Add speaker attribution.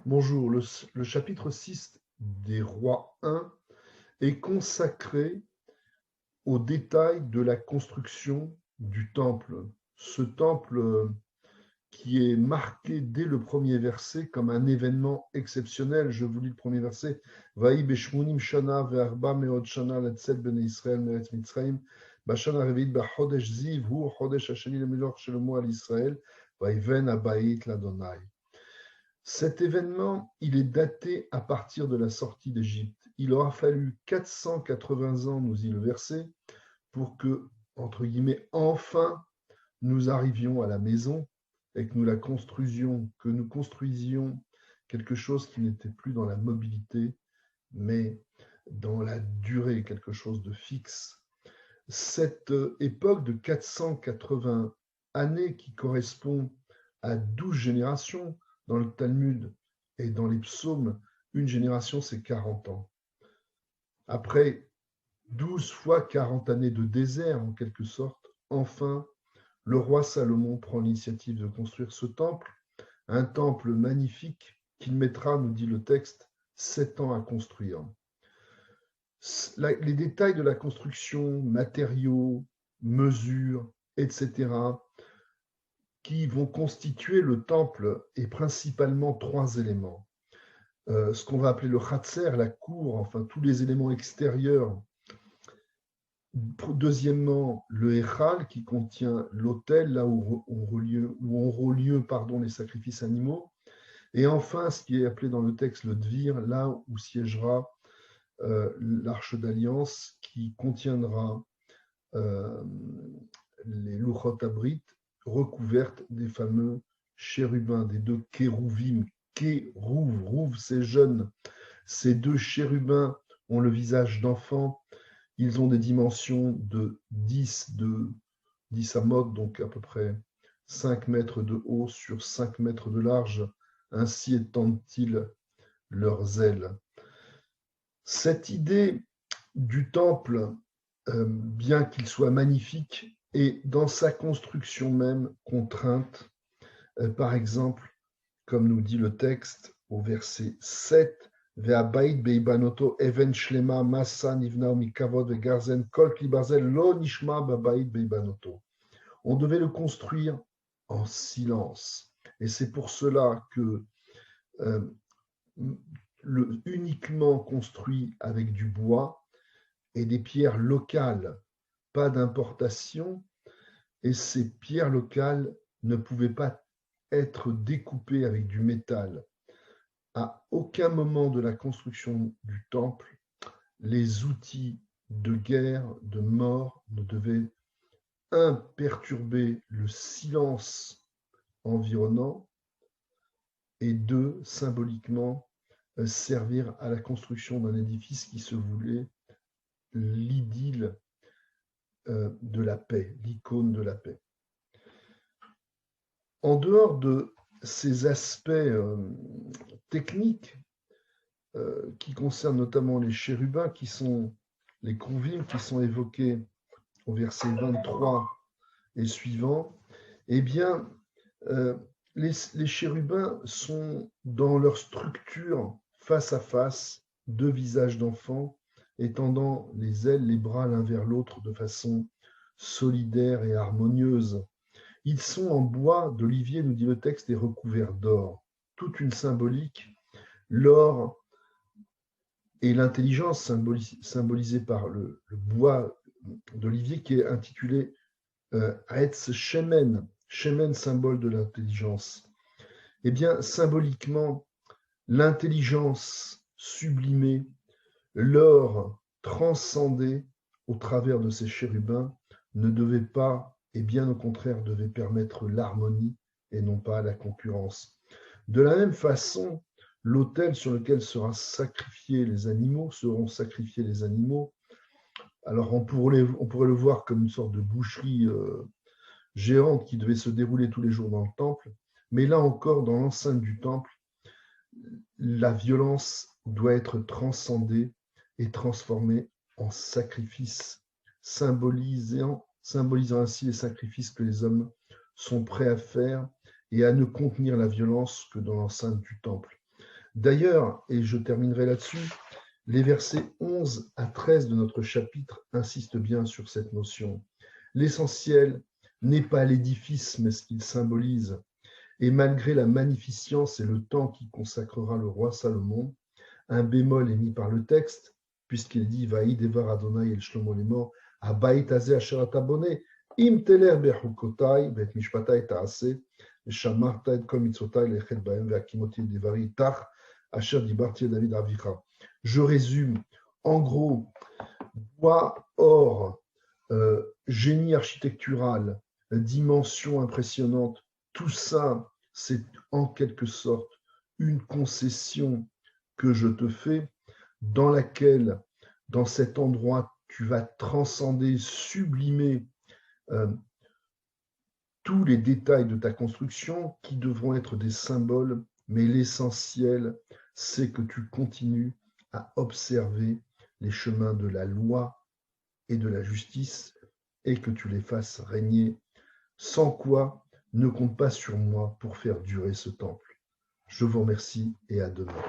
Speaker 1: Bonjour, le chapitre 6 des Rois 1 est consacré aux détails de la construction du temple. Ce temple qui est marqué dès le premier verset comme un événement exceptionnel. Je vous lis le premier verset. Vaï beshmunim shana ve'arba meod shana letzel bnei Israël meretz Mitzrayim bashana revit b'chodesh ziv hu chodesh hasheni lemelech Shlomo al Israël vaïven habayit l'Adonai. Cet événement, il est daté à partir de la sortie d'Égypte. Il aura fallu 480 ans, nous dit le verset, pour que, entre guillemets, enfin, nous arrivions à la maison et que nous construisions quelque chose qui n'était plus dans la mobilité, mais dans la durée, quelque chose de fixe. Cette époque de 480 années qui correspond à 12 générations, dans le Talmud et dans les psaumes, une génération, c'est 40 ans. Après 12 fois 40 années de désert, en quelque sorte, enfin, le roi Salomon prend l'initiative de construire ce temple, un temple magnifique qu'il mettra, nous dit le texte, 7 ans à construire. Les détails de la construction, matériaux, mesures, etc., qui vont constituer le temple, et principalement 3 éléments. Ce qu'on va appeler le Khatser, la cour, enfin tous les éléments extérieurs. Deuxièmement, le Echal, qui contient l'autel, là où auront lieu les sacrifices animaux. Et enfin, ce qui est appelé dans le texte le Dvir, là où siégera l'arche d'alliance, qui contiendra les Luchot Abrit recouvertes des fameux chérubins, des 2 kérouvim. Rouv, c'est jeune. Ces 2 chérubins ont le visage d'enfant. Ils ont des dimensions de 10 à mode, donc à peu près 5 mètres de haut sur 5 mètres de large. Ainsi étendent-ils leurs ailes. Cette idée du temple, bien qu'il soit magnifique, est dans sa construction même contrainte. Par exemple, comme nous dit le texte au verset 7, Ve'abayit beibanoto even shlema massa nivna mikavod vegarzen kol kli barzel lo nishma babayit beibanoto. On devait le construire en silence. Et c'est pour cela que uniquement construit avec du bois et des pierres locales, pas d'importation, et ces pierres locales ne pouvaient pas être découpées avec du métal. À aucun moment de la construction du temple, les outils de guerre, de mort, ne devaient, un, perturber le silence environnant, et deux, symboliquement, servir à la construction d'un édifice qui se voulait l'idylle de la paix, l'icône de la paix. En dehors de ces aspects techniques qui concernent notamment les chérubins, qui sont les convives, qui sont évoqués au verset 23 et suivant, eh bien, les chérubins sont dans leur structure face à face, 2 visages d'enfants, étendant les ailes, les bras l'un vers l'autre de façon solidaire et harmonieuse. Ils sont en bois d'olivier, nous dit le texte, et recouverts d'or. Toute une symbolique, l'or et l'intelligence symbolisée par le bois d'olivier qui est intitulé Aetz Shemen, Shemen symbole de l'intelligence. Eh bien, symboliquement, l'intelligence sublimée, l'or transcendé au travers de ces chérubins ne devait pas, et bien au contraire, devait permettre l'harmonie et non pas la concurrence. De la même façon, l'autel sur lequel seront sacrifiés les animaux, alors on pourrait le voir comme une sorte de boucherie géante qui devait se dérouler tous les jours dans le temple, mais là encore, dans l'enceinte du temple, la violence doit être transcendée et transformée en sacrifice, symbolisant ainsi les sacrifices que les hommes sont prêts à faire et à ne contenir la violence que dans l'enceinte du temple. D'ailleurs, et je terminerai là-dessus, les versets 11 à 13 de notre chapitre insistent bien sur cette notion. L'essentiel n'est pas l'édifice, mais ce qu'il symbolise. Et malgré la magnificence et le temps qu'y consacrera le roi Salomon, un bémol est mis par le texte, puisqu'il dit Vaï devar Adonai el Shlomo lemor, Abayit hazeh asher ata boneh, im teler bechukotai, bet mishpatai taaseh, ושמרת את כל מצוותיי לאחד בהם והקימותי דברי איתך אשר דיברתי אל דוד אביך. Je résume, en gros, bois, or, génie architectural, dimension impressionnante, tout ça, c'est en quelque sorte une concession que je te fais, dans laquelle, dans cet endroit, tu vas transcender, sublimer tous les détails de ta construction qui devront être des symboles, mais l'essentiel, c'est que tu continues à observer les chemins de la loi et de la justice et que tu les fasses régner, sans quoi ne compte pas sur moi pour faire durer ce temple. Je vous remercie et à demain.